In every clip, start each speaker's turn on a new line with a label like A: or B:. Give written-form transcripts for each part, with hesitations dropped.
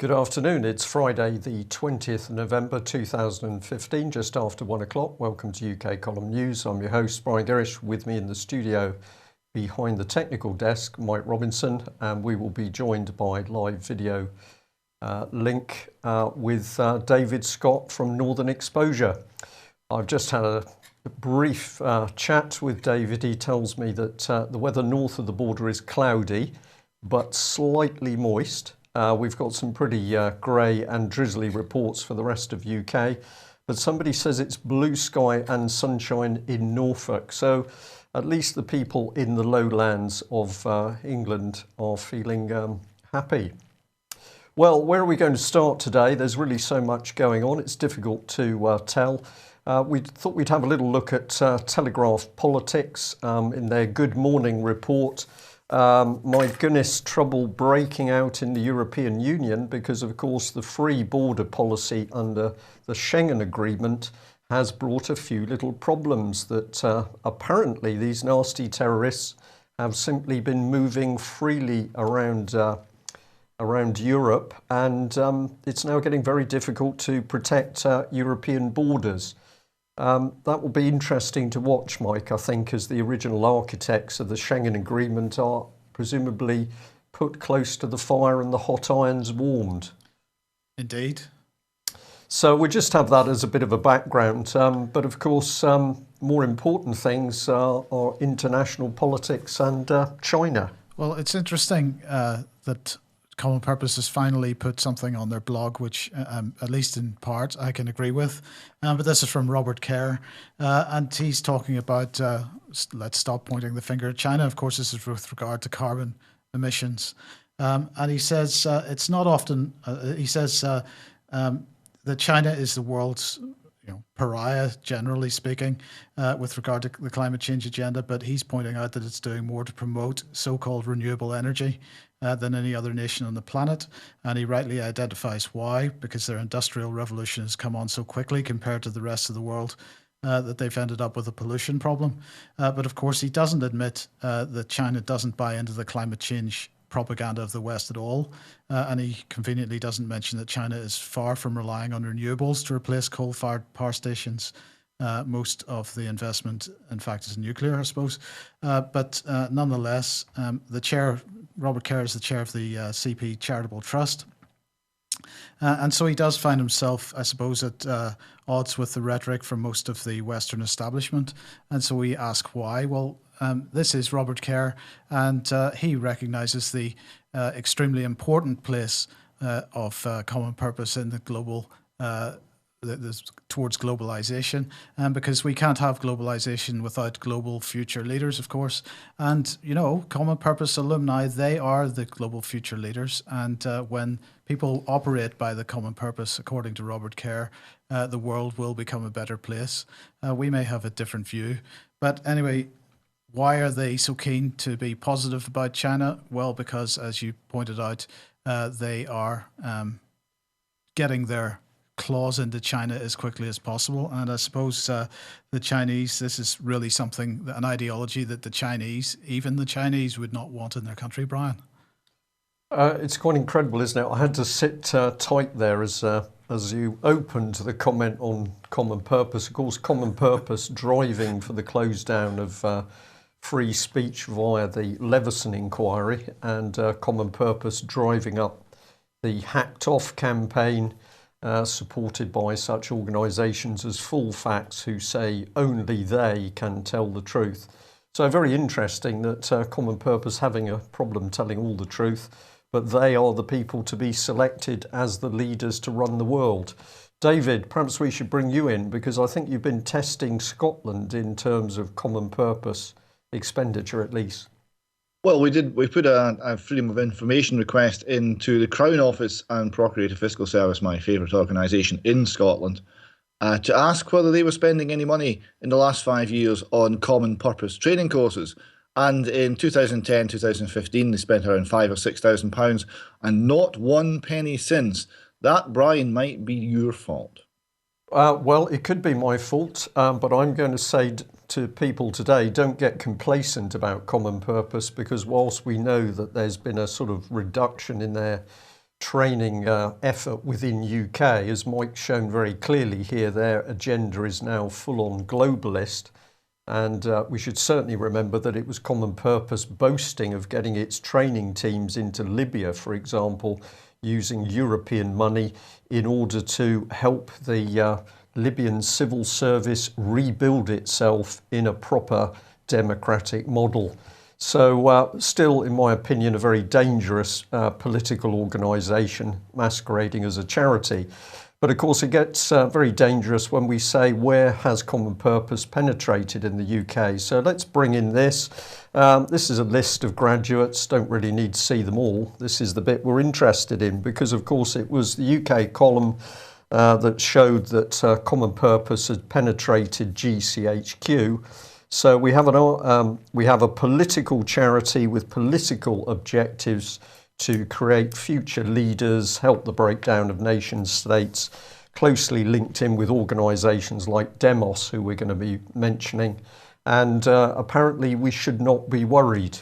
A: Good afternoon. It's Friday, the 20th of November 2015, just after 1 o'clock. Welcome to UK Column News. I'm your host, Brian Gerrish. With me in the studio behind the technical desk, Mike Robinson, and we will be joined by live video link with David Scott from Northern Exposure. I've just had a brief chat with David. He tells me that the weather north of the border is cloudy, but slightly moist. We've got some pretty grey and drizzly reports for the rest of UK, but somebody says it's blue sky and sunshine in Norfolk. So at least the people in the lowlands of England are feeling happy. Well, where are we going to start today? There's really so much going on. It's difficult to tell. We thought we'd have a little look at Telegraph Politics in their Good Morning report. My goodness, trouble breaking out in the European Union because, of course, the free border policy under the Schengen Agreement has brought a few little problems that apparently these nasty terrorists have simply been moving freely around Europe, and it's now getting very difficult to protect European borders. That will be interesting to watch, Mike, I think, as the original architects of the Schengen Agreement are presumably put close to the fire and the hot irons warmed. Indeed. So we just have that as a bit of a background. But of course, more important things are international politics and China.
B: Well, it's interesting that Common Purpose has finally put something on their blog, which at least in part I can agree with. But this is from Robert Kerr, and he's talking about let's stop pointing the finger at China. Of course, this is with regard to carbon emissions. And he says it's not often, he says that China is the world's pariah, generally speaking, with regard to the climate change agenda, but he's pointing out that it's doing more to promote so-called renewable energy than any other nation on the planet. And he rightly identifies why, because their industrial revolution has come on so quickly compared to the rest of the world that they've ended up with a pollution problem. But of course, he doesn't admit that China doesn't buy into the climate change propaganda of the West at all. And he conveniently doesn't mention that China is far from relying on renewables to replace coal-fired power stations. Most of the investment, in fact, is nuclear, I suppose. But nonetheless, the chair, Robert Kerr, is the chair of the CP Charitable Trust. And so he does find himself, I suppose, at odds with the rhetoric from most of the Western establishment. And so we ask why. Well, this is Robert Kerr, and he recognises the extremely important place of Common Purpose in the global towards globalization, because we can't have globalization without global future leaders, of course. And, Common Purpose alumni, they are the global future leaders. And when people operate by the Common Purpose, according to Robert Kerr, the world will become a better place. We may have a different view. But anyway, why are they so keen to be positive about China? Well, because, as you pointed out, they are getting their claws into China as quickly as possible. And I suppose the Chinese, this is really something, an ideology that the Chinese, even the Chinese, would not want in their country, Brian.
A: It's quite incredible, isn't it? I had to sit tight there as you opened the comment on Common Purpose. Of course, Common Purpose driving for the close down of free speech via the Leveson inquiry, and Common Purpose driving up the Hacked Off campaign, supported by such organisations as Full Facts, who say only they can tell the truth. So very interesting that Common Purpose having a problem telling all the truth, but they are the people to be selected as the leaders to run the world. David, perhaps we should bring you in, because I think you've been testing Scotland in terms of Common Purpose expenditure, at least.
C: Well, we did. We put a Freedom of Information request into the Crown Office and Procurator Fiscal Service, my favourite organisation in Scotland, to ask whether they were spending any money in the last 5 years on Common Purpose training courses. And in 2010, 2015, they spent around £5,000 or £6,000, and not one penny since. That, Brian, might be your fault.
A: Well, it could be my fault, but I'm going to say to people today, don't get complacent about Common Purpose, because whilst we know that there's been a sort of reduction in their training effort within UK. As Mike's shown very clearly here, their agenda is now full-on globalist. And we should certainly remember that it was Common Purpose boasting of getting its training teams into Libya, for example, using European money in order to help the Libyan civil service rebuild itself in a proper democratic model. So still, in my opinion, a very dangerous political organisation masquerading as a charity. But of course, it gets very dangerous when we say, where has Common Purpose penetrated in the UK? So let's bring in this. This is a list of graduates. Don't really need to see them all. This is the bit we're interested in because, of course, it was the UK column that showed that Common Purpose had penetrated GCHQ. So we have a political charity with political objectives to create future leaders, help the breakdown of nation states, closely linked in with organisations like Demos, who we're going to be mentioning, and apparently we should not be worried.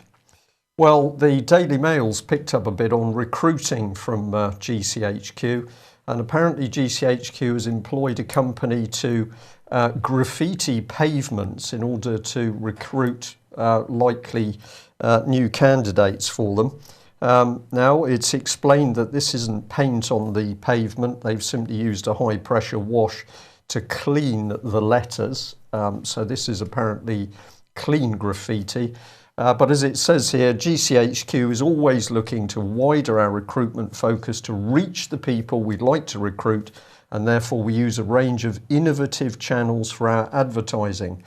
A: Well, the Daily Mail's picked up a bit on recruiting from GCHQ, and apparently GCHQ has employed a company to graffiti pavements in order to recruit likely new candidates for them. Now, it's explained that this isn't paint on the pavement. They've simply used a high-pressure wash to clean the letters. So this is apparently clean graffiti. But as it says here, GCHQ is always looking to widen our recruitment focus to reach the people we'd like to recruit, and therefore we use a range of innovative channels for our advertising.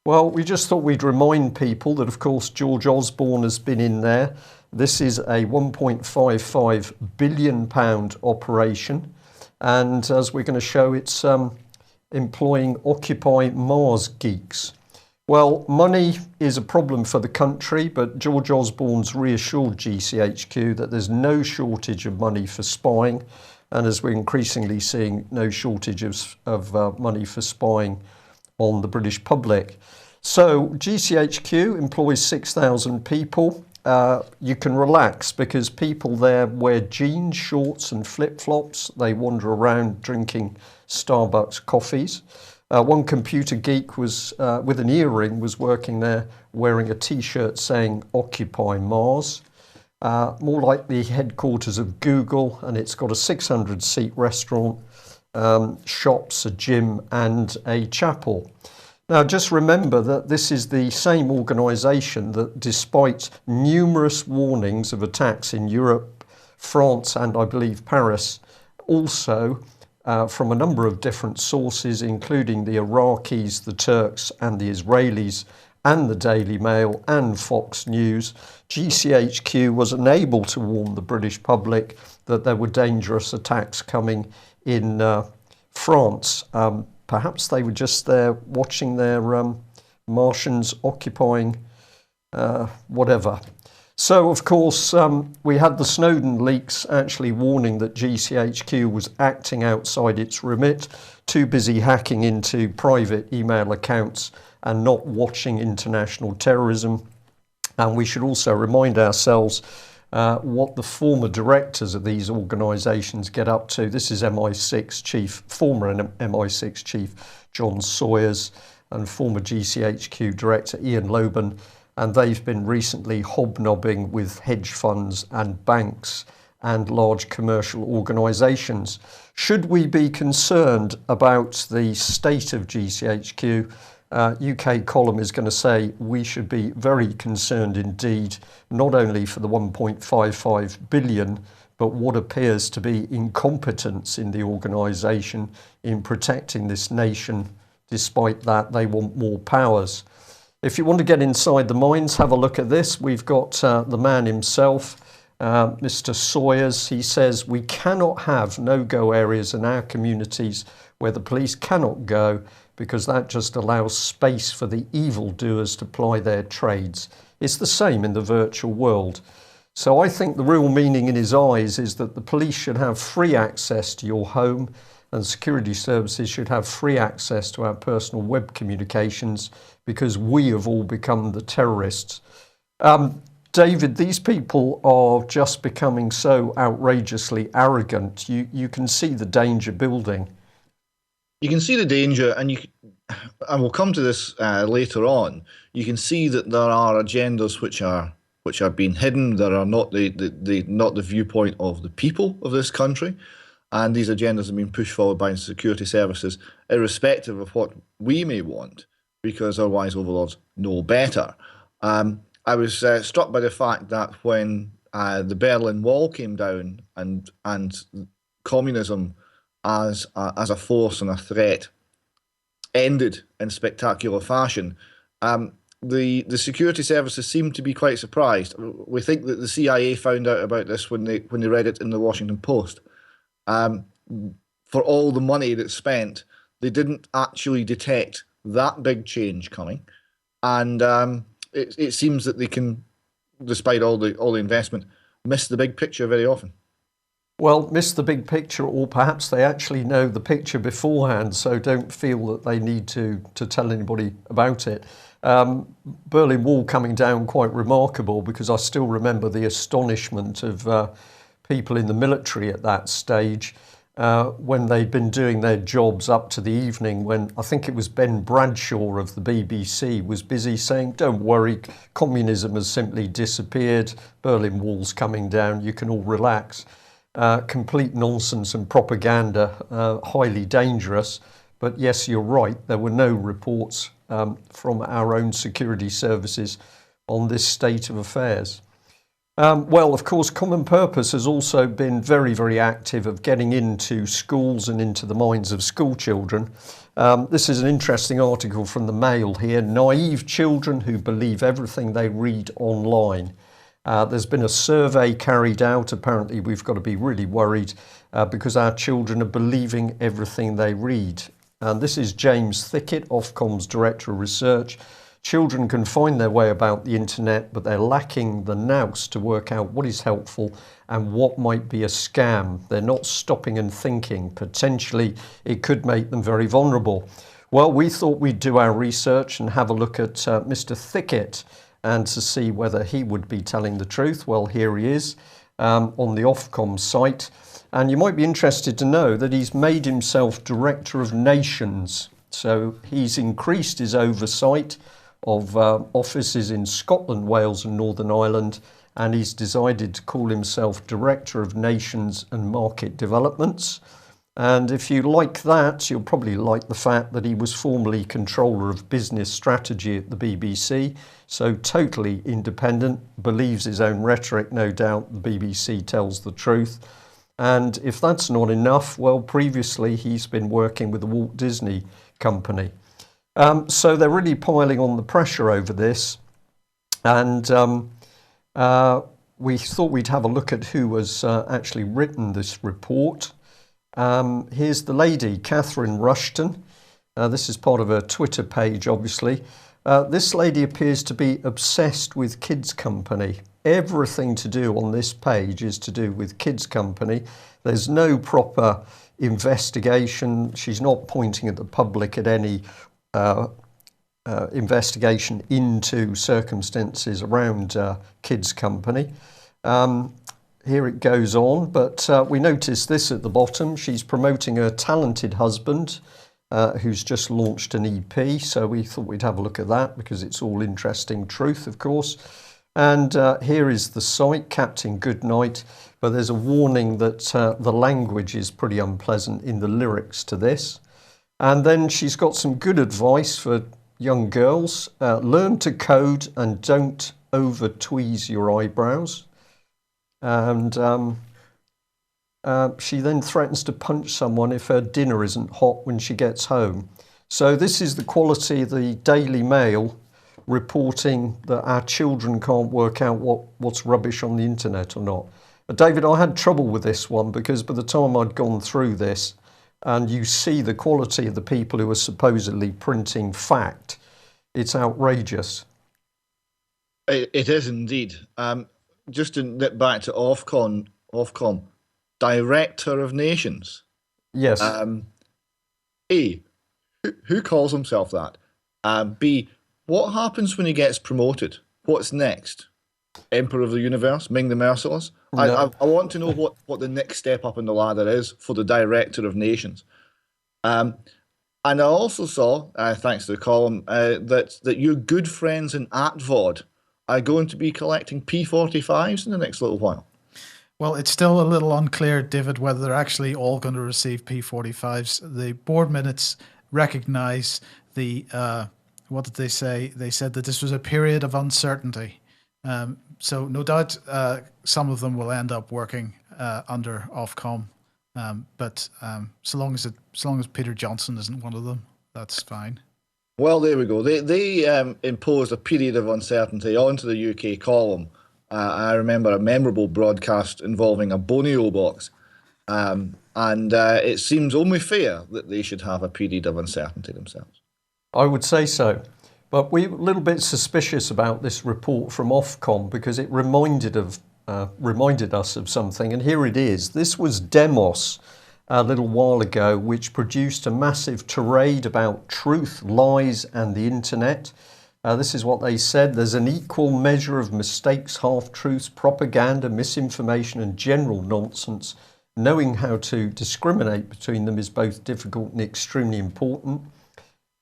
A: Well, we just thought we'd remind people that, of course, George Osborne has been in there. This is a £1.55 billion operation, and as we're going to show, it's employing Occupy Mars geeks. Well, money is a problem for the country, but George Osborne's reassured GCHQ that there's no shortage of money for spying, and as we're increasingly seeing, no shortage of money for spying on the British public. So GCHQ employs 6,000 people. You can relax because people there wear jeans, shorts and flip-flops. They wander around drinking Starbucks coffees. One computer geek was with an earring was working there wearing a t-shirt saying Occupy Mars. More like the headquarters of Google, and it's got a 600-seat restaurant, shops, a gym and a chapel. Now, just remember that this is the same organisation that, despite numerous warnings of attacks in Europe, France and I believe Paris, also from a number of different sources, including the Iraqis, the Turks and the Israelis, and the Daily Mail and Fox News, GCHQ was unable to warn the British public that there were dangerous attacks coming in France. Perhaps they were just there watching their Martians occupying whatever. So, of course, we had the Snowden leaks actually warning that GCHQ was acting outside its remit, too busy hacking into private email accounts and not watching international terrorism. And we should also remind ourselves what the former directors of these organisations get up to. This is MI6 chief, former MI6 chief John Sawyers, and former GCHQ director Ian Loban, and they've been recently hobnobbing with hedge funds and banks and large commercial organisations. Should we be concerned about the state of GCHQ? UK column is going to say we should be very concerned indeed, not only for the 1.55 billion, but what appears to be incompetence in the organisation in protecting this nation. Despite that, they want more powers. If you want to get inside the minds, have a look at this. We've got the man himself, Mr. Sawyers. He says we cannot have no-go areas in our communities where the police cannot go, because that just allows space for the evildoers to ply their trades. It's the same in the virtual world. So I think the real meaning in his eyes is that the police should have free access to your home, and security services should have free access to our personal web communications, because we have all become the terrorists. David, these people are just becoming so outrageously arrogant. You can see the danger building.
C: You can see the danger, and we'll come to this later on. You can see that there are agendas which are being hidden. That are not the viewpoint of the people of this country, and these agendas have been pushed forward by security services, irrespective of what we may want, because our wise overlords know better. I was struck by the fact that when the Berlin Wall came down and communism as a force and a threat ended in spectacular fashion, the security services seem to be quite surprised. We think that the CIA found out about this when they read it in the Washington Post. For all the money that's spent, they didn't actually detect that big change coming, and it seems that they can, despite all the investment, miss the big picture very often.
A: Well, miss the big picture, or perhaps they actually know the picture beforehand, so don't feel that they need to tell anybody about it. Berlin Wall coming down, quite remarkable, because I still remember the astonishment of people in the military at that stage when they'd been doing their jobs up to the evening, when I think it was Ben Bradshaw of the BBC was busy saying, don't worry, communism has simply disappeared, Berlin Wall's coming down, you can all relax. Complete nonsense and propaganda, highly dangerous. But yes, you're right, there were no reports from our own security services on this state of affairs. Well, of course, Common Purpose has also been very, very active of getting into schools and into the minds of school children. This is an interesting article from the Mail here. Naive children who believe everything they read online. There's been a survey carried out. Apparently, we've got to be really worried because our children are believing everything they read. And this is James Thickett, Ofcom's Director of Research. Children can find their way about the internet, but they're lacking the nous to work out what is helpful and what might be a scam. They're not stopping and thinking. Potentially, it could make them very vulnerable. Well, we thought we'd do our research and have a look at Mr. Thickett and to see whether he would be telling the truth. Well, here he is on the Ofcom site. And you might be interested to know that he's made himself Director of Nations. So he's increased his oversight of offices in Scotland, Wales and Northern Ireland, and he's decided to call himself Director of Nations and Market Developments. And if you like that, you'll probably like the fact that he was formerly Controller of Business Strategy at the BBC, so totally independent, believes his own rhetoric, no doubt the BBC tells the truth. And if that's not enough, well, previously he's been working with the Walt Disney Company. So they're really piling on the pressure over this. And we thought we'd have a look at who has actually written this report. Here's the lady, Catherine Rushton. This is part of her Twitter page, obviously. This lady appears to be obsessed with Kids Company. Everything to do on this page is to do with Kids Company. There's no proper investigation. She's not pointing at the public at any investigation into circumstances around Kids Company. Here it goes on, but we notice this at the bottom. She's promoting her talented husband, who's just launched an EP. So we thought we'd have a look at that because it's all interesting truth, of course. And here is the site, Captain Goodnight. But there's a warning that the language is pretty unpleasant in the lyrics to this. And then she's got some good advice for young girls. Learn to code and don't over-tweeze your eyebrows. And she then threatens to punch someone if her dinner isn't hot when she gets home. So this is the quality of the Daily Mail reporting that our children can't work out what's rubbish on the internet or not. But David, I had trouble with this one because by the time I'd gone through this, and you see the quality of the people who are supposedly printing fact, it's outrageous.
C: It is indeed. Just to nip back to Ofcom, Director of Nations.
A: Yes.
C: A, who calls himself that? B, what happens when he gets promoted? What's next? Emperor of the Universe, Ming the Merciless.
A: No.
C: I want to know what the next step up in the ladder is for the Director of Nations. And I also saw, thanks to the column, that your good friends in ATVOD are going to be collecting P45s in the next little while.
B: Well, it's still a little unclear, David, whether they're actually all going to receive P45s. The board minutes recognise the, what did they say? They said that this was a period of uncertainty. So no doubt some of them will end up working under Ofcom. But so long as Peter Johnson isn't one of them, that's fine.
C: Well, there we go. They imposed a period of uncertainty onto the UK column. I remember a memorable broadcast involving a Bonio box. And it seems only fair that they should have a period of uncertainty themselves.
A: I would say so. But we're a little bit suspicious about this report from Ofcom because it reminded us of something. And here it is. This was Demos a little while ago, which produced a massive tirade about truth, lies, and the internet. This is what they said. There's an equal measure of mistakes, half-truths, propaganda, misinformation, and general nonsense. Knowing how to discriminate between them is both difficult and extremely important.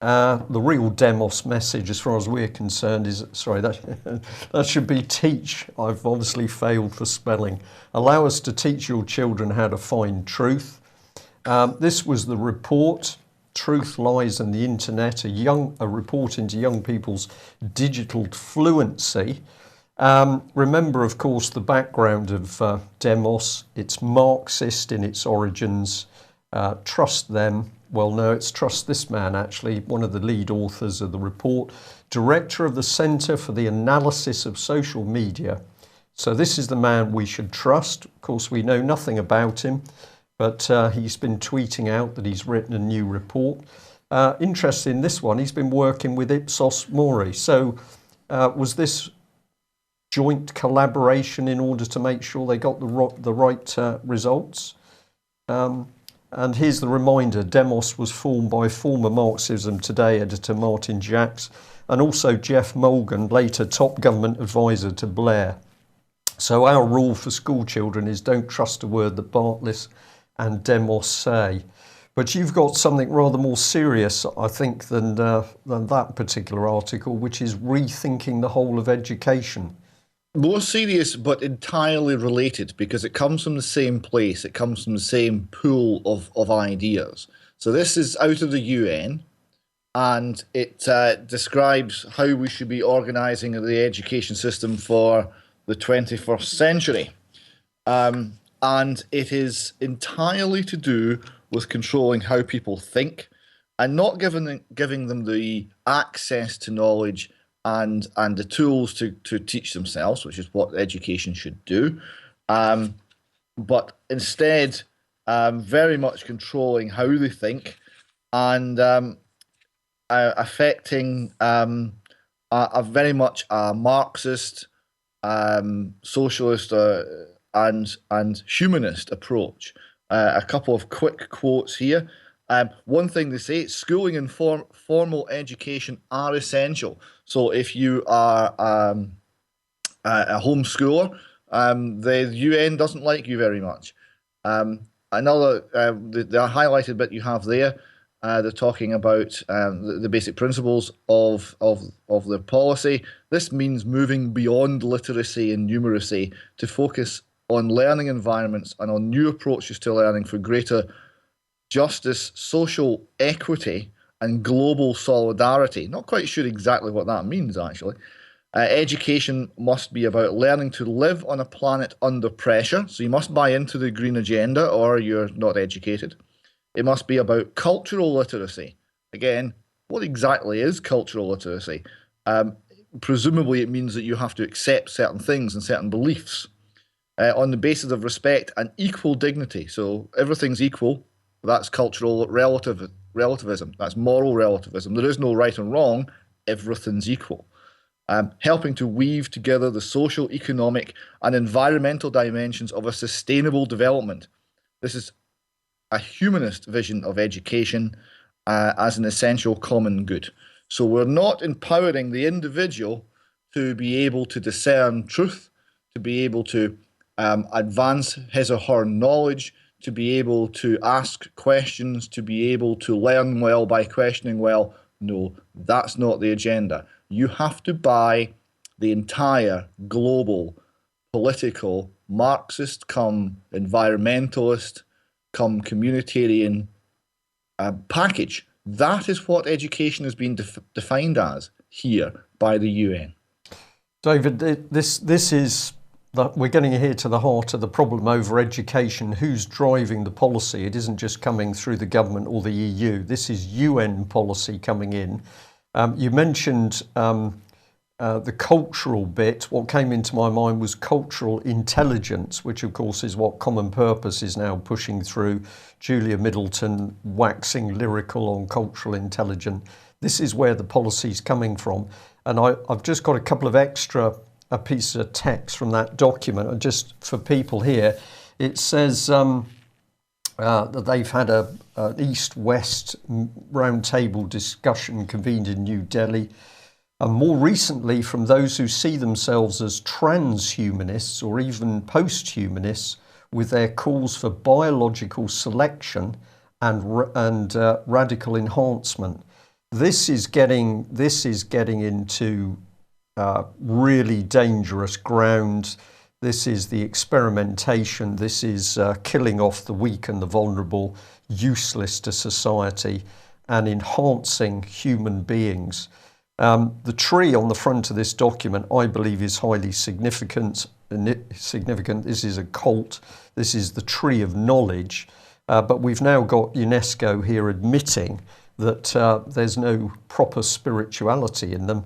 A: The real Demos message, as far as we're concerned, is, sorry, that should be teach. I've obviously failed for spelling. Allow us to teach your children how to find truth. This was the report. Truth, Lies and the Internet, a report into young people's digital fluency. Remember, of course, the background of Demos. It's Marxist in its origins. Trust them. Well, no, it's trust this man, actually, one of the lead authors of the report, director of the Centre for the Analysis of Social Media. So this is the man we should trust. Of course, we know nothing about him. But he's been tweeting out that he's written a new report. Interesting, this one, he's been working with Ipsos Mori. So was this joint collaboration in order to make sure they got the right results? And here's the reminder. Demos was formed by former Marxism Today editor Martin Jacks and also Jeff Mulgan, later top government advisor to Blair. So our rule for school children is don't trust a word that Bartlett and Demos say. But you've got something rather more serious, I think, than that particular article, which is rethinking the whole of education.
C: More serious, but entirely related, because it comes from the same place. It comes from the same pool of ideas. So this is out of the UN, and it describes how we should be organising the education system for the 21st century. And it is entirely to do with controlling how people think and not giving them the access to knowledge and the tools to teach themselves, which is what education should do. But instead, very much controlling how they think and affecting a very much a Marxist, socialist, and humanist approach. A couple of quick quotes here. One thing they say, schooling and formal education are essential. So if you are a homeschooler, the UN doesn't like you very much. Another, the highlighted bit you have there, they're talking about the basic principles of their policy. This means moving beyond literacy and numeracy to focus on learning environments and on new approaches to learning for greater justice, social equity, and global solidarity. Not quite sure exactly what that means, actually. Education must be about learning to live on a planet under pressure. So you must buy into the green agenda or you're not educated. It must be about cultural literacy. Again, what exactly is cultural literacy? Presumably it means that you have to accept certain things and certain beliefs on the basis of respect and equal dignity. So everything's equal. That's cultural relativism. That's moral relativism. There is no right and wrong. Everything's equal. Helping to weave together the social, economic, and environmental dimensions of a sustainable development. This is a humanist vision of education as an essential common good. So we're not empowering the individual to be able to discern truth to be able to advance his or her knowledge, to be able to ask questions, to be able to learn well by questioning well. No, that's not the agenda. You have to buy the entire global political Marxist come environmentalist come communitarian package. That is what education has been defined as here by the UN.
A: David, this is we're getting here to the heart of the problem over education. Who's driving the policy? It isn't just coming through the government or the EU. This is UN policy coming in. You mentioned the cultural bit. What came into my mind was cultural intelligence, which of course is what Common Purpose is now pushing through. Julia Middleton waxing lyrical on cultural intelligence. This is where the policy is coming from. And I've just got a couple of extra pieces of text from that document. And just for people here, it says that they've had an East-West roundtable discussion convened in New Delhi. And more recently, from those who see themselves as transhumanists or even post-humanists, with their calls for biological selection and radical enhancement. This is getting into really dangerous ground. This is the experimentation. This is killing off the weak and the vulnerable, useless to society, and enhancing human beings. The tree on the front of this document, I believe, is highly significant. This is a cult. This is the tree of knowledge. But we've now got UNESCO here admitting that there's no proper spirituality in them.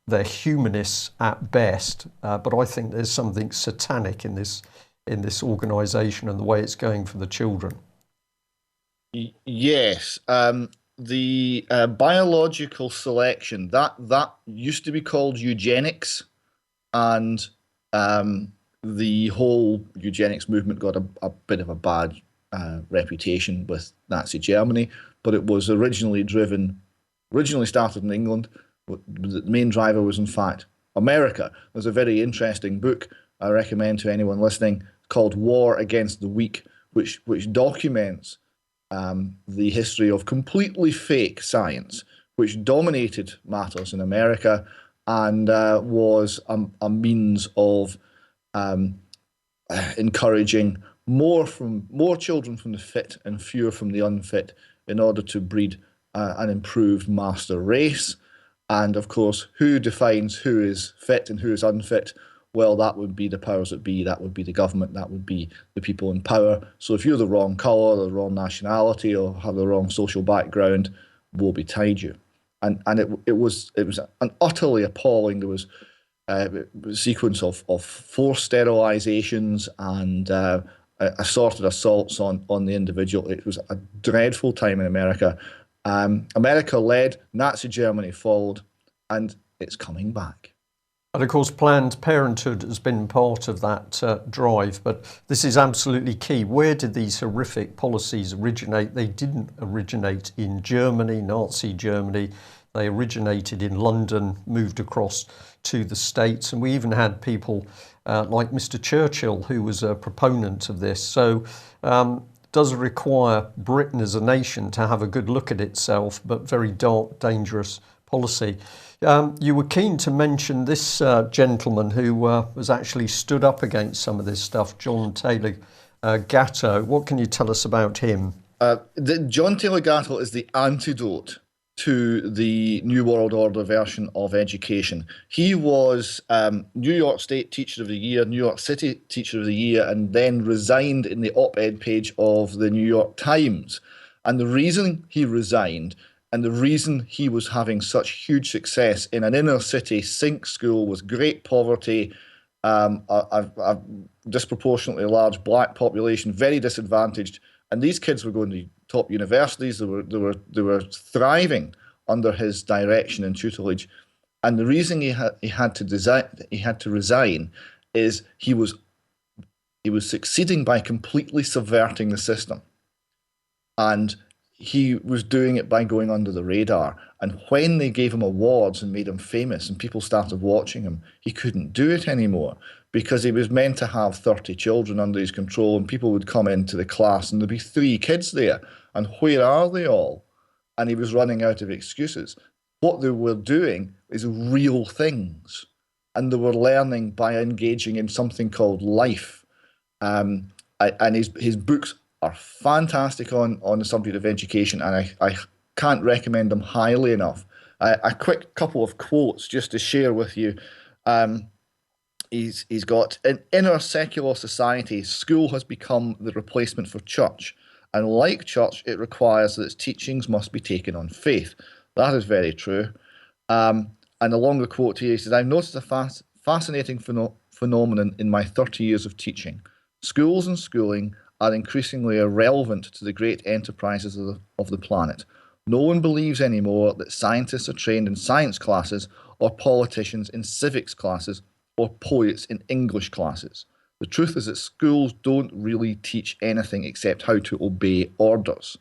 A: They're humanists at best. But I think there's something satanic in this organisation and the way it's going for the children.
C: Yes. The biological selection, that used to be called eugenics, and the whole eugenics movement got a bit of a bad reputation with Nazi Germany, but it was originally started in England. The main driver was in fact America. There's a very interesting book I recommend to anyone listening called War Against the Weak, which documents the history of completely fake science, which dominated matters in America and was a means of encouraging more children from the fit and fewer from the unfit in order to breed an improved master race. And of course, who defines who is fit and who is unfit? Well, that would be the powers that be, that would be the government, that would be the people in power. So if you're the wrong colour, the wrong nationality, or have the wrong social background, woe betide you. And it was an utterly appalling. There was a sequence of forced sterilizations and assorted assaults on the individual. It was a dreadful time in America. America led, Nazi Germany followed, and it's coming back.
A: And of course, Planned Parenthood has been part of that drive, but this is absolutely key. Where did these horrific policies originate? They didn't originate in Germany, Nazi Germany. They originated in London, moved across to the States, and we even had people like Mr. Churchill, who was a proponent of this. So does require Britain as a nation to have a good look at itself, but very dark, dangerous policy. You were keen to mention this gentleman who was actually stood up against some of this stuff, John Taylor Gatto. What can you tell us about him?
C: John Taylor Gatto is the antidote to the New World Order version of education. He was New York State Teacher of the Year, New York City Teacher of the Year, and then resigned in the op-ed page of the New York Times. And the reason he resigned and the reason he was having such huge success in an inner city sink school with great poverty, a disproportionately large black population, very disadvantaged, and these kids were going to top universities. They were thriving under his direction and tutelage. And the reason he had to resign is he was succeeding by completely subverting the system. And he was doing it by going under the radar. And when they gave him awards and made him famous and people started watching him, he couldn't do it anymore because he was meant to have 30 children under his control, and people would come into the class and there'd be 3 kids there. And where are they all? And he was running out of excuses. What they were doing is real things. And they were learning by engaging in something called life. And his books are fantastic on the subject of education, and I can't recommend them highly enough. A quick couple of quotes just to share with you. He's got, in our secular society, school has become the replacement for church. And like church, it requires that its teachings must be taken on faith. That is very true. And the longer quote here, he says, I've noticed a fascinating phenomenon in my 30 years of teaching. Schools and schooling are increasingly irrelevant to the great enterprises of the planet. No one believes anymore that scientists are trained in science classes, or politicians in civics classes, or poets in English classes. The truth is that schools don't really teach anything except how to obey orders.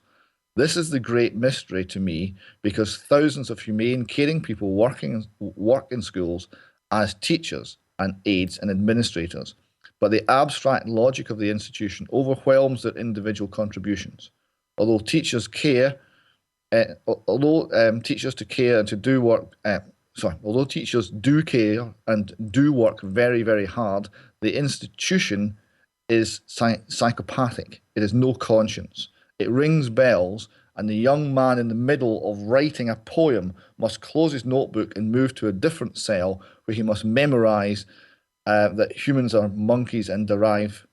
C: This is the great mystery to me, because thousands of humane, caring people work in schools as teachers and aides and administrators. But the abstract logic of the institution overwhelms their individual contributions. Although teachers care, teachers do care and do work very, very hard, the institution is psychopathic. It has no conscience. It rings bells, and the young man in the middle of writing a poem must close his notebook and move to a different cell where he must memorize that humans and monkeys derive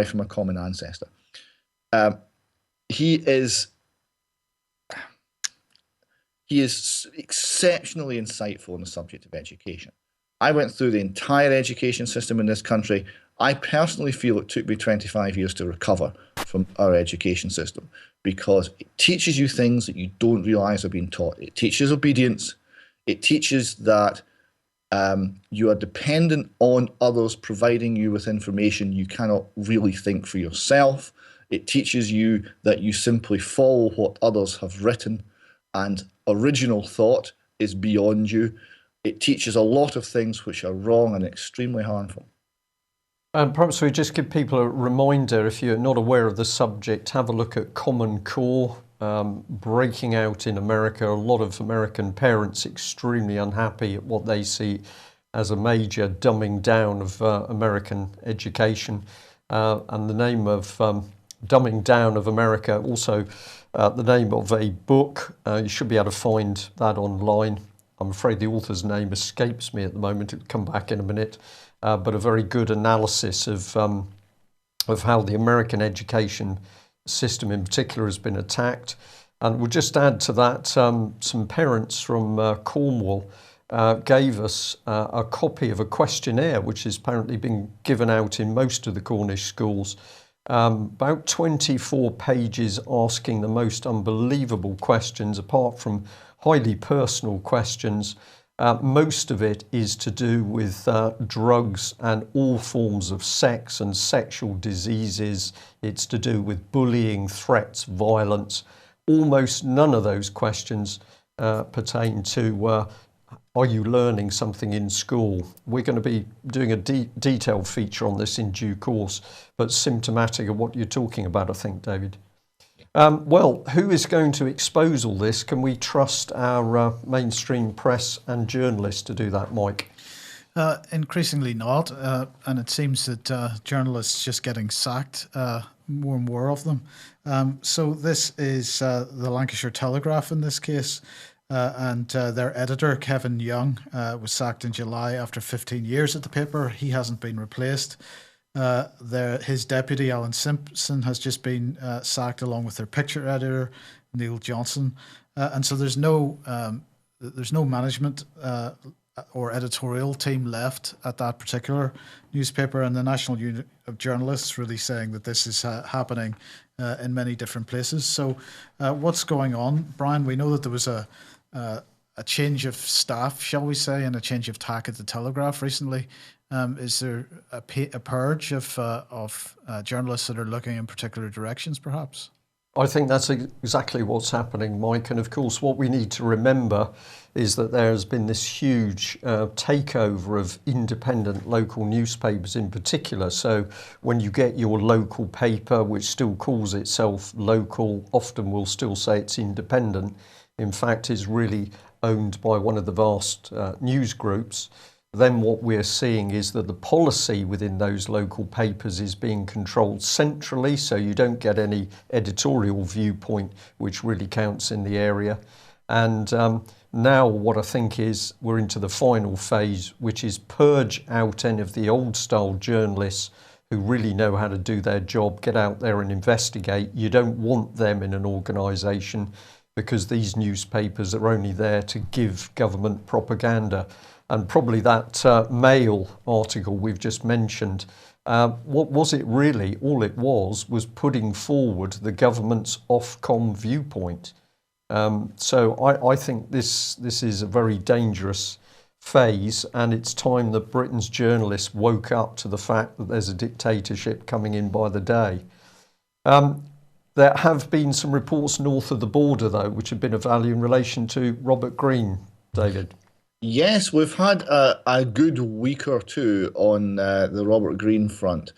C: from a common ancestor. He is exceptionally insightful on the subject of education. I went through the entire education system in this country. I personally feel it took me 25 years to recover from our education system, because it teaches you things that you don't realize are being taught. It teaches obedience. It teaches that you are dependent on others providing you with information you cannot really think for yourself. It teaches you that you simply follow what others have written, and original thought is beyond you. It teaches a lot of things which are wrong and extremely harmful.
A: And perhaps we just give people a reminder, if you're not aware of the subject, have a look at Common Core, breaking out in America. A lot of American parents extremely unhappy at what they see as a major dumbing down of American education. And the name of Dumbing Down of America, also the name of a book. You should be able to find that online. I'm afraid the author's name escapes me at the moment. It'll come back in a minute. But a very good analysis of how the American education system in particular has been attacked. And we'll just add to that, some parents from Cornwall gave us a copy of a questionnaire which has apparently been given out in most of the Cornish schools. About 24 pages asking the most unbelievable questions, apart from highly personal questions. Most of it is to do with drugs and all forms of sex and sexual diseases. It's to do with bullying, threats, violence. Almost none of those questions pertain to are you learning something in school? We're going to be doing a detailed feature on this in due course, but symptomatic of what you're talking about, I think, David. Well, who is going to expose all this? Can we trust our mainstream press and journalists to do that, Mike?
B: Increasingly not, and it seems that journalists just getting sacked, more and more of them. So this is the Lancashire Telegraph in this case, and their editor, Kevin Young, was sacked in July after 15 years at the paper. He hasn't been replaced. His deputy, Alan Simpson, has just been sacked, along with their picture editor, Neil Johnson. And so there's no management or editorial team left at that particular newspaper. And the National Union of Journalists really saying that this is happening in many different places. So what's going on, Brian? We know that there was a change of staff, shall we say, and a change of tack at the Telegraph recently. Is there a purge of journalists that are looking in particular directions, perhaps?
A: I think that's exactly what's happening, Mike. And of course, what we need to remember is that there has been this huge takeover of independent local newspapers in particular. So when you get your local paper, which still calls itself local, often will still say it's independent, in fact is really owned by one of the vast news groups, then what we're seeing is that the policy within those local papers is being controlled centrally, so you don't get any editorial viewpoint which really counts in the area. And now what I think is we're into the final phase, which is purge out any of the old style journalists who really know how to do their job, get out there and investigate. You don't want them in an organisation because these newspapers are only there to give government propaganda. And probably that Mail article we've just mentioned, what was it really? All it was putting forward the government's Ofcom viewpoint. So I think this is a very dangerous phase, and it's time that Britain's journalists woke up to the fact that there's a dictatorship coming in by the day. There have been some reports north of the border, though, which have been of value in relation to Robert Greene, David.
C: Yes, we've had a good week or two on the Robert Greene front.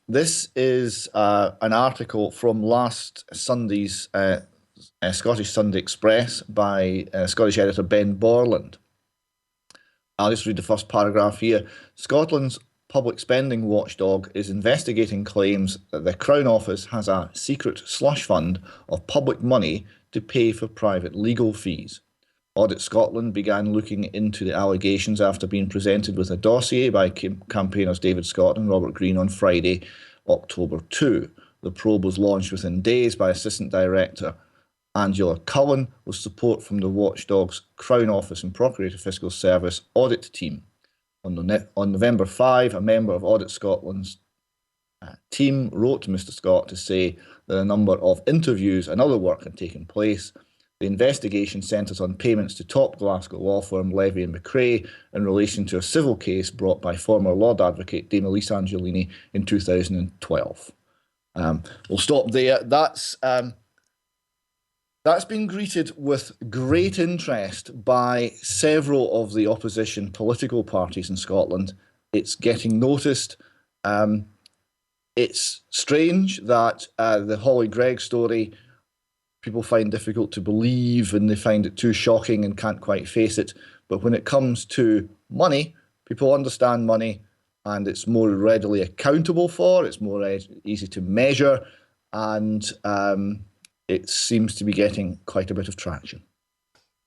C: This is an article from last Sunday's Scottish Sunday Express by Scottish editor Ben Borland. I'll just read the first paragraph here. Scotland's public spending watchdog is investigating claims that the Crown Office has a secret slush fund of public money to pay for private legal fees. Audit Scotland began looking into the allegations after being presented with a dossier by campaigners David Scott and Robert Greene on Friday, October 2. The probe was launched within days by Assistant Director Angela Cullen, with support from the watchdog's Crown Office and Procurator Fiscal Service audit team. On November 5, a member of Audit Scotland's team wrote to Mr Scott to say that a number of interviews and other work had taken place. The investigation centres on payments to top Glasgow law firm Levy and McRae in relation to a civil case brought by former Lord Advocate Dame Elise Angelini in 2012. We'll stop there. That's been greeted with great interest by several of the opposition political parties in Scotland. It's getting noticed. It's strange that the Holly Gregg story people find difficult to believe and they find it too shocking and can't quite face it. But when it comes to money, people understand money and it's more readily accountable for, it's more easy to measure, and it seems to be getting quite a bit of traction.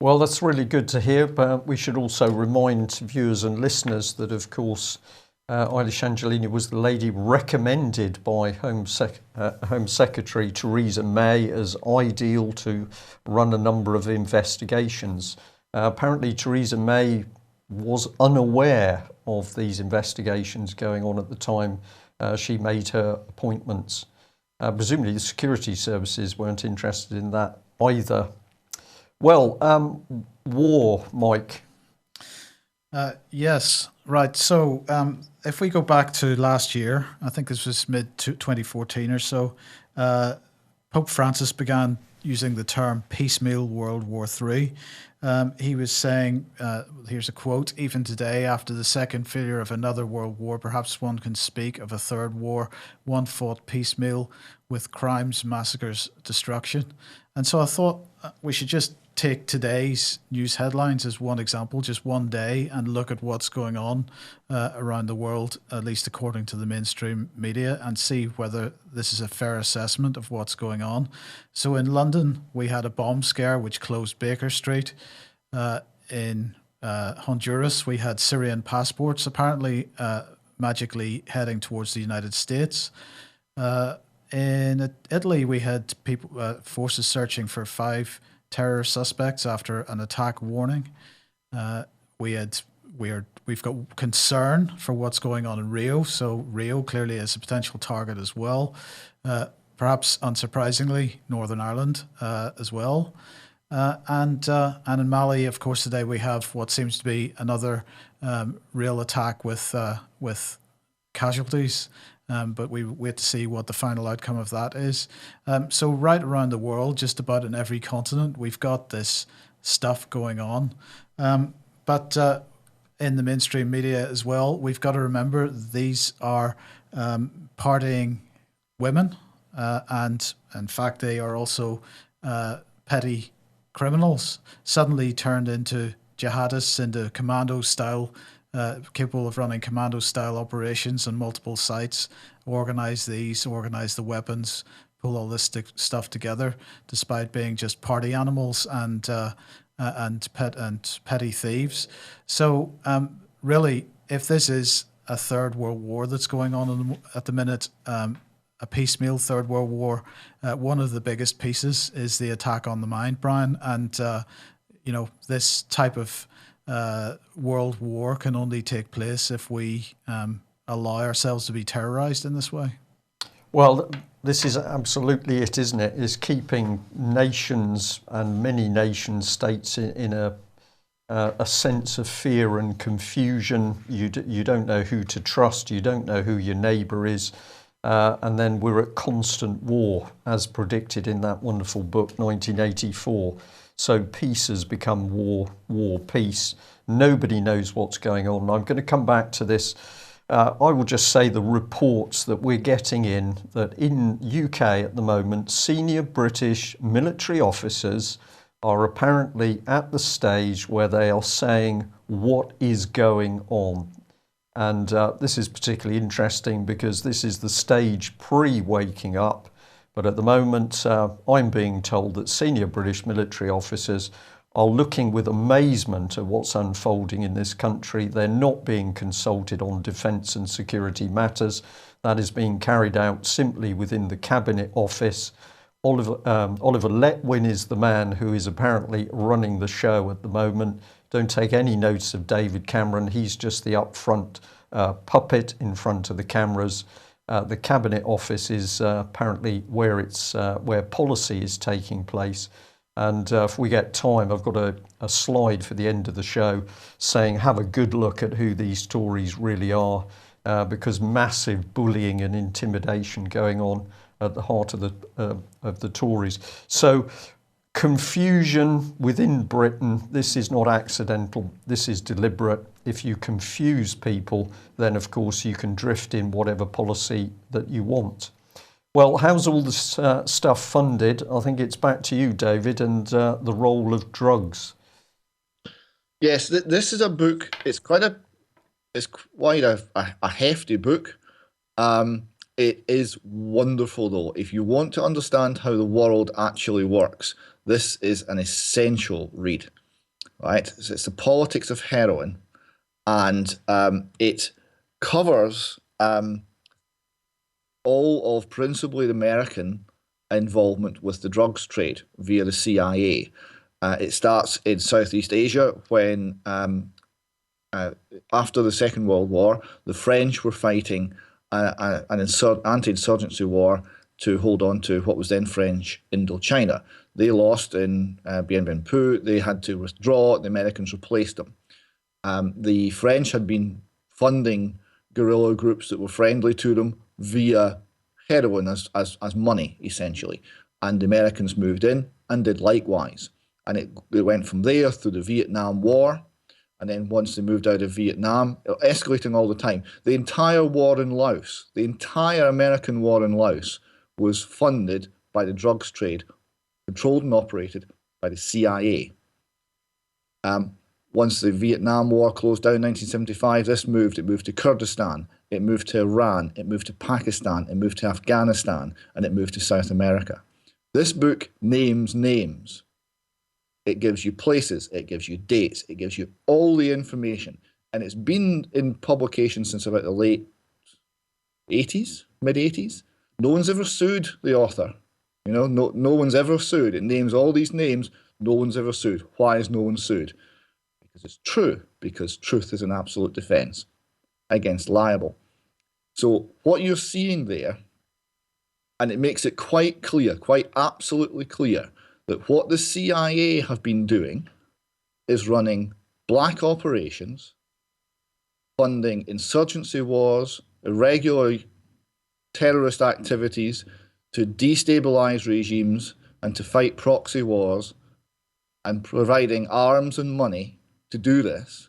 A: Well, that's really good to hear, but we should also remind viewers and listeners that, of course, Eilish Angelini was the lady recommended by Home Secretary Theresa May as ideal to run a number of investigations. Apparently, Theresa May was unaware of these investigations going on at the time she made her appointments. Presumably, the security services weren't interested in that either. Well, war, Mike.
B: Yes, right. So if we go back to last year, I think this was mid-2014 or so, Pope Francis began using the term piecemeal World War III. He was saying, here's a quote, "Even today, after the second failure of another world war, perhaps one can speak of a third war, one fought piecemeal with crimes, massacres, destruction." And so I thought we should just take today's news headlines as one example, just one day, and look at what's going on around the world, at least according to the mainstream media, and see whether this is a fair assessment of what's going on. So in London, we had a bomb scare which closed Baker Street. In Honduras, we had Syrian passports apparently magically heading towards the United States. In Italy, we had forces searching for 5 terror suspects after an attack warning. We've got concern for what's going on in Rio, so Rio clearly is a potential target as well. Perhaps unsurprisingly, Northern Ireland as well. And in Mali, of course, today we have what seems to be another real attack with casualties. but we wait to see what the final outcome of that is. So right around the world, just about in every continent, we've got this stuff going on. But in the mainstream media as well, we've got to remember these are partying women, and in fact, they are also petty criminals, suddenly turned into jihadists, into commando style, capable of running commando style operations on multiple sites, organize the weapons, pull all this stuff together, despite being just party animals and petty thieves. So really, if this is a third world war that's going on at the minute, a piecemeal third world war, one of the biggest pieces is the attack on the mind, Brian. And this type of world war can only take place if we allow ourselves to be terrorized in this way.
A: Well, this is absolutely it, isn't it? Is keeping nations and many nation states in a sense of fear and confusion. You don't know who to trust. You don't know who your neighbour is. And then we're at constant war, as predicted in that wonderful book, 1984. So peace has become war, peace. Nobody knows what's going on. I'm going to come back to this. I will just say the reports that we're getting in, that in UK at the moment, senior British military officers are apparently at the stage where they are saying what is going on. And this is particularly interesting because this is the stage pre-waking up. But at the moment, I'm being told that senior British military officers are looking with amazement at what's unfolding in this country. They're not being consulted on defence and security matters. That is being carried out simply within the Cabinet Office. Oliver Letwin is the man who is apparently running the show at the moment. Don't take any notice of David Cameron. He's just the upfront puppet in front of the cameras. The Cabinet Office is apparently where policy is taking place. And if we get time, I've got a slide for the end of the show saying have a good look at who these Tories really are, because massive bullying and intimidation going on at the heart of the Tories. So confusion within Britain, this is not accidental, this is deliberate. If you confuse people, then of course you can drift in whatever policy that you want. Well, how's all this stuff funded? I think it's back to you, David, and the role of drugs.
C: Yes, this is a book. It's quite a hefty book. It is wonderful, though. If you want to understand how the world actually works, this is an essential read. Right? So it's the politics of heroin, and it covers all of principally the American involvement with the drugs trade via the CIA. It starts in Southeast Asia when, after the Second World War, the French were fighting an anti-insurgency war to hold on to what was then French Indochina. They lost in Bien Bien Phu. They had to withdraw. The Americans replaced them. The French had been funding guerrilla groups that were friendly to them via heroin as money, essentially. And the Americans moved in and did likewise. And it went from there through the Vietnam War. And then once they moved out of Vietnam, escalating all the time. The entire war in Laos, the entire American war in Laos was funded by the drugs trade, controlled and operated by the CIA. Once the Vietnam War closed down in 1975, it moved to Kurdistan, it moved to Iran, it moved to Pakistan, it moved to Afghanistan, and it moved to South America. This book names names. It gives you places, it gives you dates, it gives you all the information. And it's been in publication since about the late 80s, mid-80s. No one's ever sued the author. No one's ever sued. It names all these names, no one's ever sued. Why is no one sued? Because it's true, because truth is an absolute defense against libel. So what you're seeing there, and it makes it quite clear, quite absolutely clear, that what the CIA have been doing is running black operations, funding insurgency wars, irregular terrorist activities, to destabilize regimes, and to fight proxy wars, and providing arms and money to do this,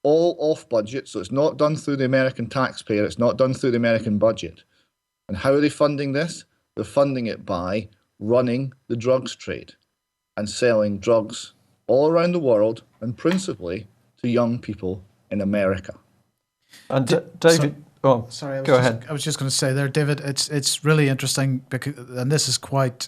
C: all off budget. So it's not done through the American taxpayer, it's not done through the American budget. And how are they funding this? They're funding it by running the drugs trade and selling drugs all around the world, and principally to young people in America.
A: And David,
B: sorry,
A: go ahead.
B: I was just going to say there, David, it's really interesting because, and this is quite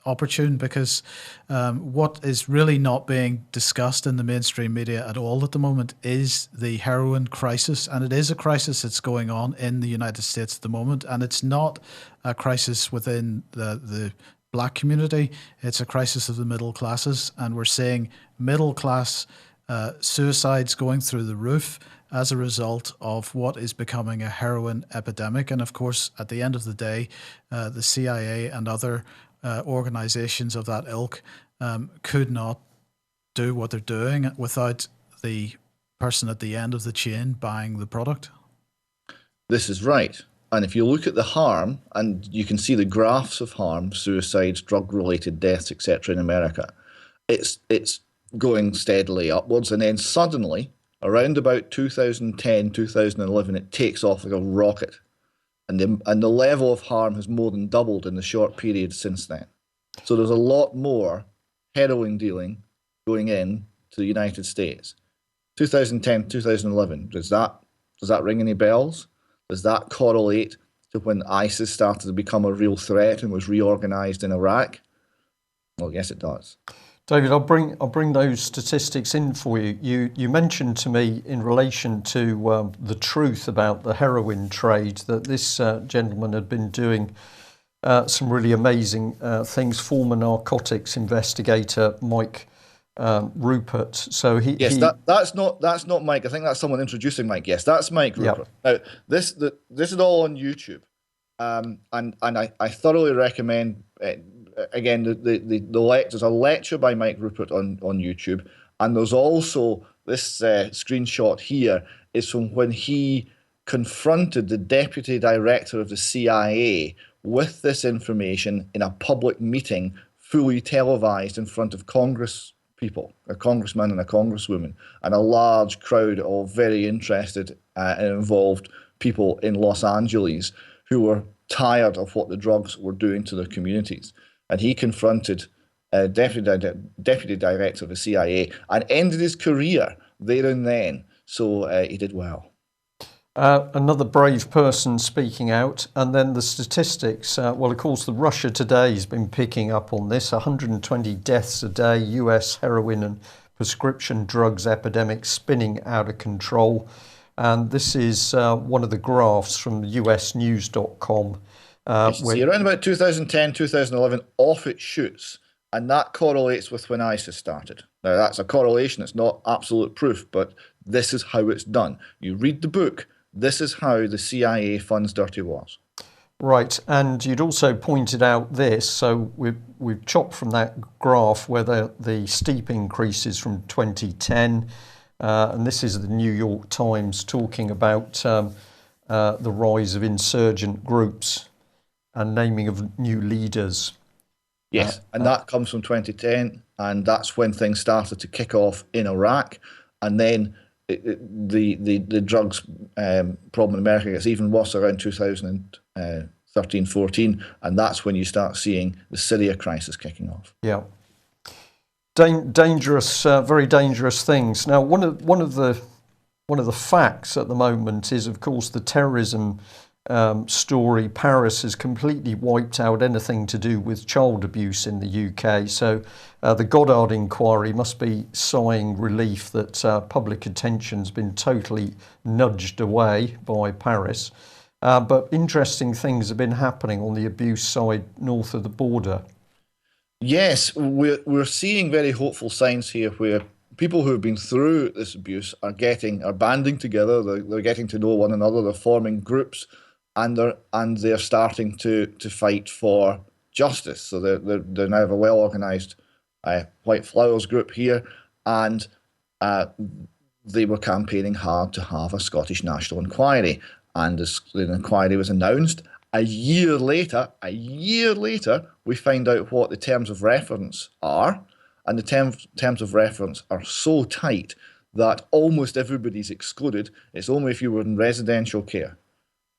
B: opportune because what is really not being discussed in the mainstream media at all at the moment is the heroin crisis, and it is a crisis that's going on in the United States at the moment, and it's not a crisis within the Black community. It's a crisis of the middle classes, and we're seeing middle class suicides going through the roof as a result of what is becoming a heroin epidemic. And of course, at the end of the day, the CIA and other organizations of that ilk could not do what they're doing without the person at the end of the chain buying the product.
C: This is right. And if you look at the harm, and you can see the graphs of harm, suicides, drug-related deaths, etc. in America, it's going steadily upwards. And then suddenly, around about 2010, 2011, it takes off like a rocket. And the level of harm has more than doubled in the short period since then. So there's a lot more heroin dealing going in to the United States. 2010, 2011, does that ring any bells? Does that correlate to when ISIS started to become a real threat and was reorganized in Iraq? Well, yes, it does.
A: David, I'll bring those statistics in for you. You mentioned to me in relation to the truth about the heroin trade that this gentleman had been doing some really amazing things. Former narcotics investigator Mike Rupert. So
C: that's not Mike. I think that's someone introducing Mike. Yes, that's Mike Rupert. Yep. Now this is all on YouTube, and I thoroughly recommend. Again, there's a lecture by Mike Rupert on YouTube, and there's also this screenshot here is from when he confronted the deputy director of the CIA with this information in a public meeting, fully televised in front of Congress people, a congressman and a congresswoman, and a large crowd of very interested and involved people in Los Angeles who were tired of what the drugs were doing to their communities. And he confronted deputy director of the CIA and ended his career there and then. So he did well.
A: Another brave person speaking out. And then the statistics. Well, of course, the Russia Today has been picking up on this. 120 deaths a day, US heroin and prescription drugs epidemic spinning out of control. And this is one of the graphs from usnews.com.
C: See, around about 2010, 2011, off it shoots. And that correlates with when ISIS started. Now, that's a correlation. It's not absolute proof, but this is how it's done. You read the book. This is how the CIA funds dirty wars.
A: Right. And you'd also pointed out this. So we've chopped from that graph where the steep increases from 2010. And this is the New York Times talking about the rise of insurgent groups and naming of new leaders.
C: Yes, and that comes from 2010, and that's when things started to kick off in Iraq, and then the drugs problem in America gets even worse around 2013, 14, and that's when you start seeing the Syria crisis kicking off.
A: Yeah, dangerous, very dangerous things. Now, one of the facts at the moment is, of course, the terrorism story. Paris has completely wiped out anything to do with child abuse in the UK. So the Goddard inquiry must be sighing relief that public attention's been totally nudged away by Paris. But interesting things have been happening on the abuse side north of the border.
C: Yes, we're seeing very hopeful signs here where people who have been through this abuse are banding together. They're getting to know one another. They're forming groups. And they're starting to fight for justice. So they now have a well-organised White Flowers group here, and they were campaigning hard to have a Scottish National Inquiry. And the inquiry was announced, A year later, we find out what the terms of reference are, and the terms of reference are so tight that almost everybody's excluded. It's only if you were in residential care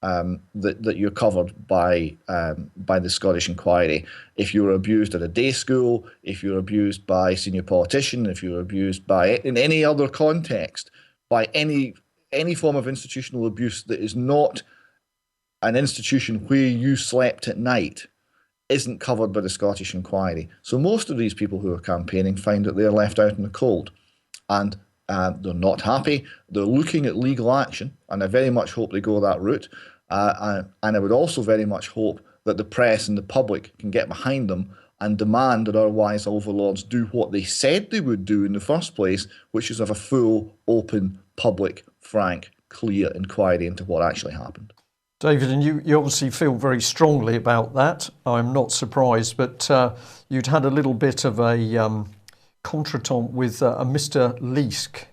C: that you're covered by the Scottish Inquiry. If you were abused at a day school, if you're abused by a senior politician, if you're abused in any other context, by any form of institutional abuse that is not an institution where you slept at night, isn't covered by the Scottish Inquiry. So most of these people who are campaigning find that they're left out in the cold, and they're not happy. They're looking at legal action, and I very much hope they go that route. And I would also very much hope that the press and the public can get behind them and demand that our wise overlords do what they said they would do in the first place, which is have a full, open, public, frank, clear inquiry into what actually happened.
A: David, and you obviously feel very strongly about that. I'm not surprised, but you'd had a little bit of a contretemps with a Mr. Leask,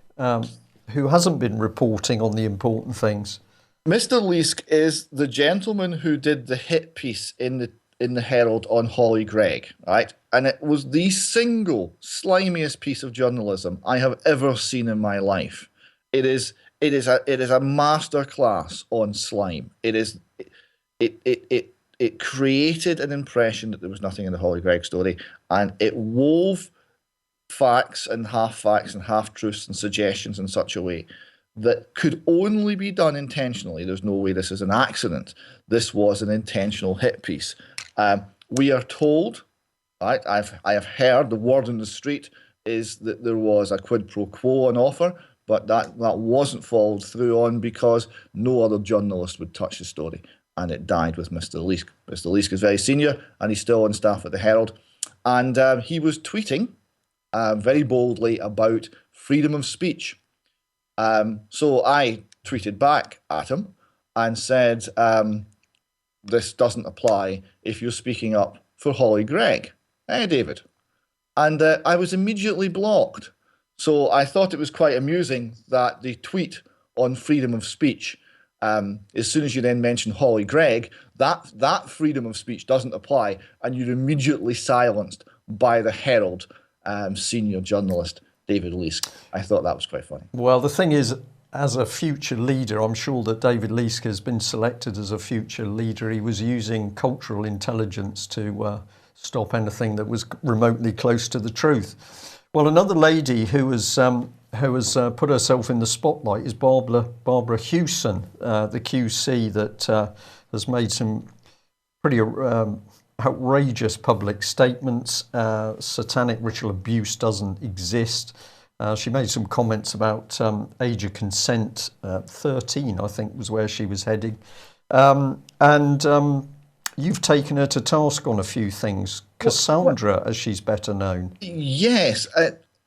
A: who hasn't been reporting on the important things.
C: Mr. Leask is the gentleman who did the hit piece in the Herald on Holly Greig, right? And it was the single slimiest piece of journalism I have ever seen in my life. It is a masterclass on slime. It created an impression that there was nothing in the Holly Greig story, and it wove facts and half-truths and suggestions in such a way that could only be done intentionally. There's no way this is an accident. This was an intentional hit piece. We are told, right? I have heard the word on the street is that there was a quid pro quo on offer, but that wasn't followed through on because no other journalist would touch the story, and it died with Mr. Leask. Mr. Leask is very senior, and he's still on staff at the Herald, and he was tweeting very boldly about freedom of speech. So I tweeted back at him and said, this doesn't apply if you're speaking up for Holly Greig. David? And I was immediately blocked. So I thought it was quite amusing that the tweet on freedom of speech, as soon as you then mention Holly Greig, that freedom of speech doesn't apply, and you're immediately silenced by the Herald senior journalist, David Leask. I thought that was quite funny.
A: Well, the thing is, as a future leader, I'm sure that David Leask has been selected as a future leader. He was using cultural intelligence to stop anything that was remotely close to the truth. Well, another lady who has put herself in the spotlight is Barbara Hewson, the QC that has made some pretty outrageous public statements. Satanic ritual abuse doesn't exist. She made some comments about age of consent, 13, I think, was where she was heading. And you've taken her to task on a few things. Cassandra, as she's better known.
C: Yes.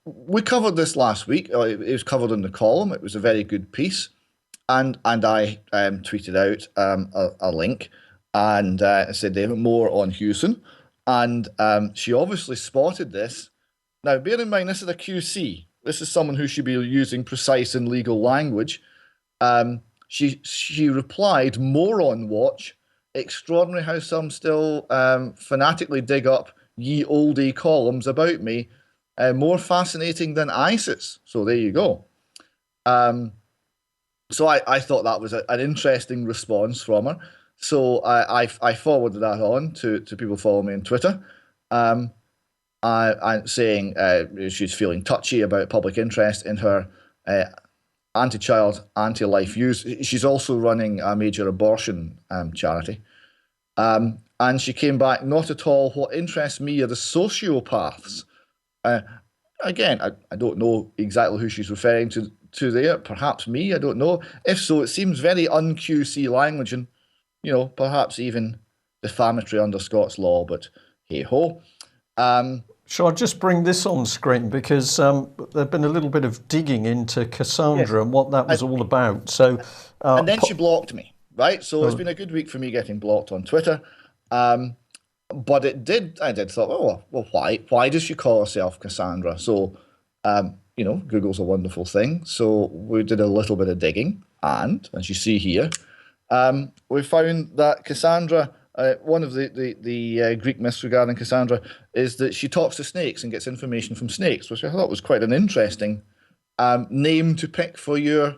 C: We covered this last week. It was covered in the column. It was a very good piece. And I tweeted out a link and said, David, more on Hewson. And she obviously spotted this. Now, bear in mind, this is a QC. This is someone who should be using precise and legal language. She replied, more on watch. Extraordinary how some still fanatically dig up ye olde columns about me. More fascinating than ISIS. So there you go. So I thought that was an interesting response from her. So I forwarded that on to people following me on Twitter. I'm saying she's feeling touchy about public interest in her anti-child, anti-life views. She's also running a major abortion charity. And she came back, not at all. What interests me are the sociopaths. Again, I don't know exactly who she's referring to there. Perhaps me, I don't know. If so, it seems very un-QC language and, perhaps even defamatory under Scots law, but hey-ho.
A: Shall I just bring this on screen? Because there's been a little bit of digging into Cassandra and what that was all about. So,
C: and then she blocked me, right? So it's been a good week for me getting blocked on Twitter. But I did thought, well, why does she call herself Cassandra? So, Google's a wonderful thing. So we did a little bit of digging. And as you see here, We found that Cassandra, one of the Greek myths regarding Cassandra, is that she talks to snakes and gets information from snakes, which I thought was quite an interesting name to pick for your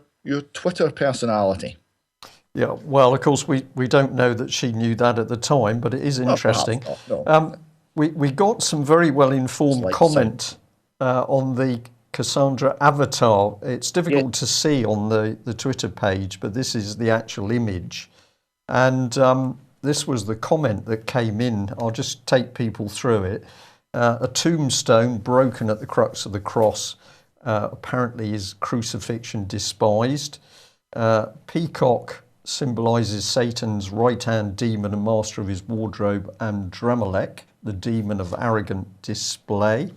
C: Twitter personality.
A: Yeah, well, of course, we don't know that she knew that at the time, but it is interesting.
C: Well, no.
A: We got some very well-informed comment on the Cassandra avatar. It's difficult to see on the Twitter page, but this is the actual image. And this was the comment that came in. I'll just take people through it. A tombstone broken at the crux of the cross, apparently is crucifixion despised. Peacock symbolises Satan's right-hand demon and master of his wardrobe, Andramelech, the demon of arrogant display.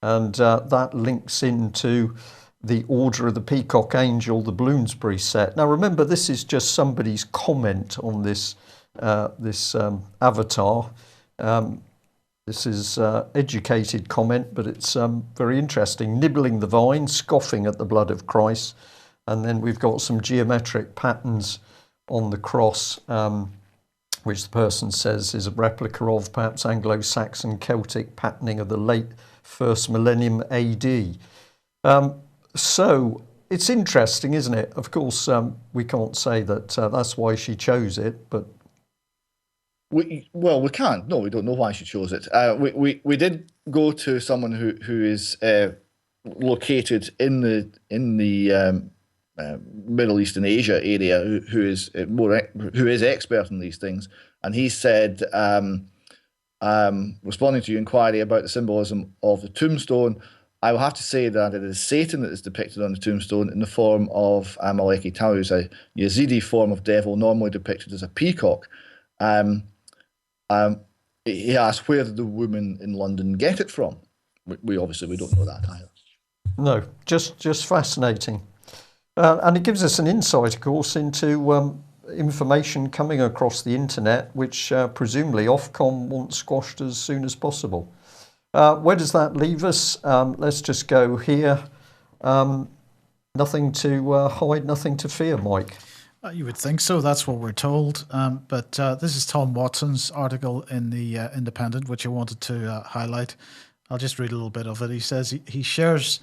A: And that links into the Order of the Peacock Angel, the Bloomsbury set. Now remember, this is just somebody's comment on this avatar. This is educated comment, but it's very interesting. Nibbling the vine, scoffing at the blood of Christ. And then we've got some geometric patterns on the cross, which the person says is a replica of perhaps Anglo-Saxon Celtic patterning of the late first millennium AD. So it's interesting, isn't it? Of course, we can't say that that's why she chose it, but
C: we can't. No, we don't know why she chose it. We did go to someone who is located in the Middle East and Asia area, who is expert in these things, and he said, responding to your inquiry about the symbolism of the tombstone, I will have to say that it is Satan that is depicted on the tombstone in the form of Amaleki Taus, a Yazidi form of devil, normally depicted as a peacock. He asked, where did the woman in London get it from? We obviously don't know that either.
A: No, just fascinating. And it gives us an insight, of course, into information coming across the internet, which presumably Ofcom wants squashed as soon as possible. Where does that leave us? Let's just go here. Nothing to hide, nothing to fear, Mike.
B: You would think so. That's what we're told. But this is Tom Watson's article in the Independent, which I wanted to highlight. I'll just read a little bit of it. He says he shares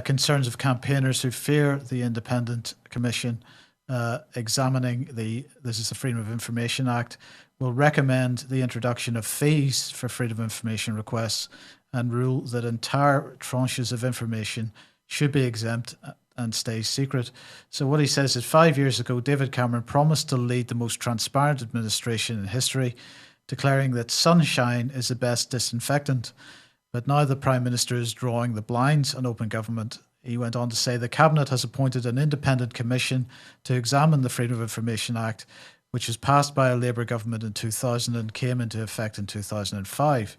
B: concerns of campaigners who fear the Independent Commission examining this is the Freedom of Information Act, will recommend the introduction of fees for freedom of information requests and rule that entire tranches of information should be exempt and stay secret. So what he says is 5 years ago, David Cameron promised to lead the most transparent administration in history, declaring that sunshine is the best disinfectant. But now the Prime Minister is drawing the blinds on open government. He went on to say the Cabinet has appointed an independent commission to examine the Freedom of Information Act, which was passed by a Labour government in 2000 and came into effect in 2005.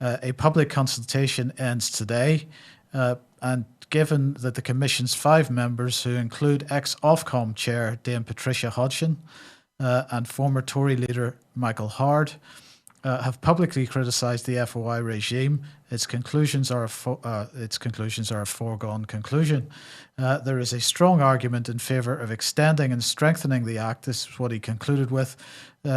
B: A public consultation ends today, and given that the Commission's 5 members, who include ex-Ofcom chair Dame Patricia Hodgson and former Tory leader Michael Howard, have publicly criticised the FOI regime, its conclusions are a foregone conclusion. There is a strong argument in favour of extending and strengthening the Act, this is what he concluded with,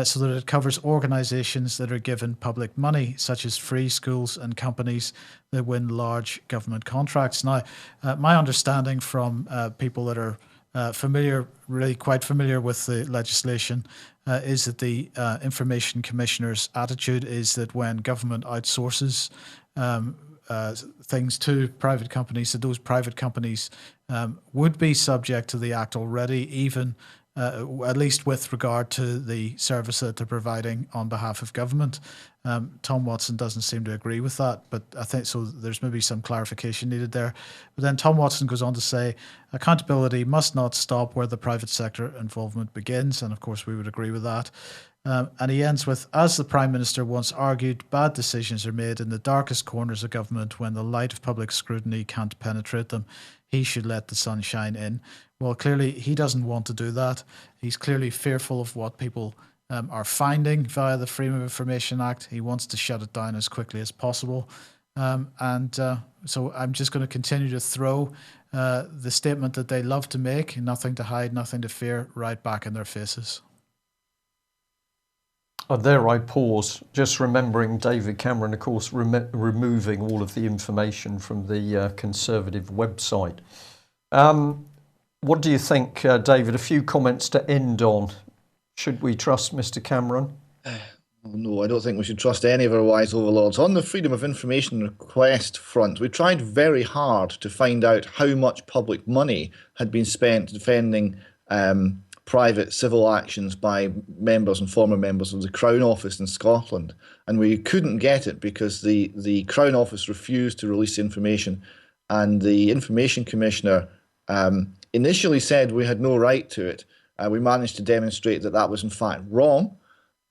B: so that it covers organisations that are given public money, such as free schools and companies that win large government contracts. Now, my understanding from people that are quite familiar with the legislation, is that the Information Commissioner's attitude is that when government outsources things to private companies, that those private companies would be subject to the Act already, even at least with regard to the service that they're providing on behalf of government. Tom Watson doesn't seem to agree with that, but I think so. There's maybe some clarification needed there. But then Tom Watson goes on to say, accountability must not stop where the private sector involvement begins. And of course, we would agree with that. And he ends with, as the Prime Minister once argued, bad decisions are made in the darkest corners of government when the light of public scrutiny can't penetrate them. He should let the sun shine in. Well, clearly, he doesn't want to do that. He's clearly fearful of what people are finding via the Freedom of Information Act. He wants to shut it down as quickly as possible. So I'm just going to continue to throw the statement that they love to make, nothing to hide, nothing to fear, right back in their faces.
A: There I pause, just remembering David Cameron, of course, removing all of the information from the Conservative website. What do you think, David? A few comments to end on. Should we trust Mr. Cameron?
C: No, I don't think we should trust any of our wise overlords. On the Freedom of Information request front, we tried very hard to find out how much public money had been spent defending private civil actions by members and former members of the Crown Office in Scotland. And we couldn't get it because the Crown Office refused to release information. And the Information Commissioner initially said we had no right to it. We managed to demonstrate that that was in fact wrong.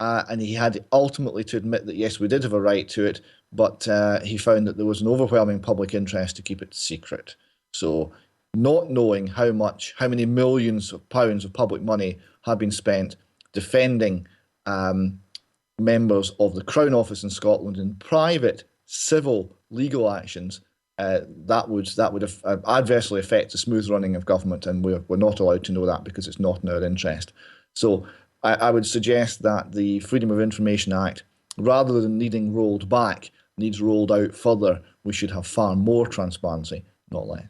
C: And he had ultimately to admit that, yes, we did have a right to it, but he found that there was an overwhelming public interest to keep it secret. So not knowing how many millions of pounds of public money had been spent defending members of the Crown Office in Scotland in private civil legal actions, that would adversely affect the smooth running of government, and we're not allowed to know that because it's not in our interest. So I would suggest that the Freedom of Information Act, rather than needing rolled back, needs rolled out further. We should have far more transparency, not less.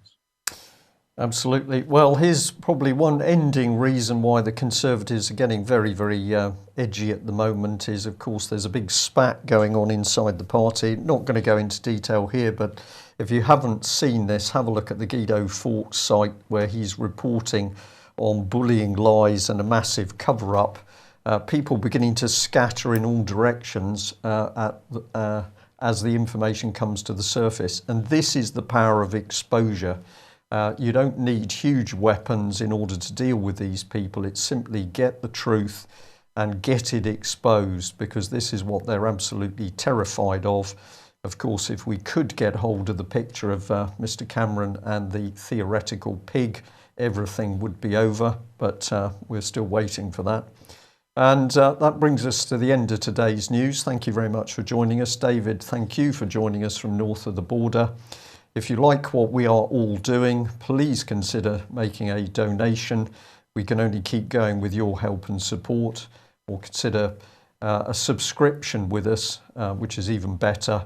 A: Absolutely. Well, here's probably one ending reason why the Conservatives are getting very, very edgy at the moment is, of course, there's a big spat going on inside the party. Not going to go into detail here, but if you haven't seen this, have a look at the Guido Fawkes site where he's reporting on bullying lies and a massive cover-up. People beginning to scatter in all directions as the information comes to the surface. And this is the power of exposure. You don't need huge weapons in order to deal with these people. It's simply get the truth and get it exposed, because this is what they're absolutely terrified of. Of course, if we could get hold of the picture of Mr. Cameron and the theoretical pig, everything would be over, but we're still waiting for that. And that brings us to the end of today's news. Thank you very much for joining us. David, thank you for joining us from north of the border. If you like what we are all doing, please consider making a donation. We can only keep going with your help and support, or consider a subscription with us, which is even better.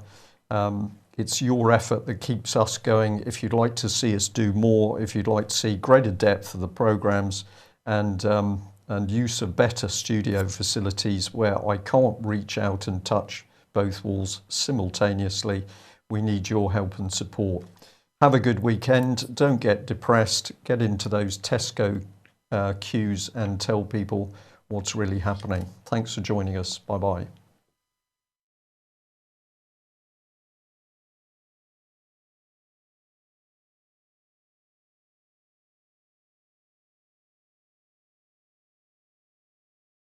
A: It's your effort that keeps us going. If you'd like to see us do more, if you'd like to see greater depth of the programmes and use of better studio facilities where I can't reach out and touch both walls simultaneously, we need your help and support. Have a good weekend. Don't get depressed. Get into those Tesco queues and tell people what's really happening. Thanks for joining us. Bye-bye.